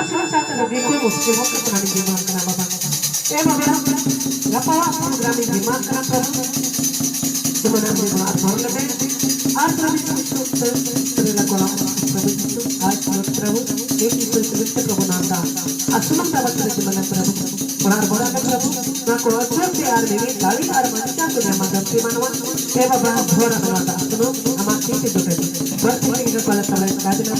मुश्किल हो तो तुम्हारी बीमार करा बाबा ए बाबा गपावा प्रोग्राम बीमार करा प्रभु तुम्हारा बीमार भर लगे आज प्रभु तेरे कोला प्रभु आज प्रभु एक ही सुविष्ट प्रभु नामदा असुलम तवत तुम्हारा प्रभु बड़ा बड़ा प्रभु ना को अच्छा प्यार देवी गाड़ी और मनुष्य को जमा करते मनवा ए बाबा भोरा नामदा सुनो हमारे के जोटे बर्ती के कोला तले काज ना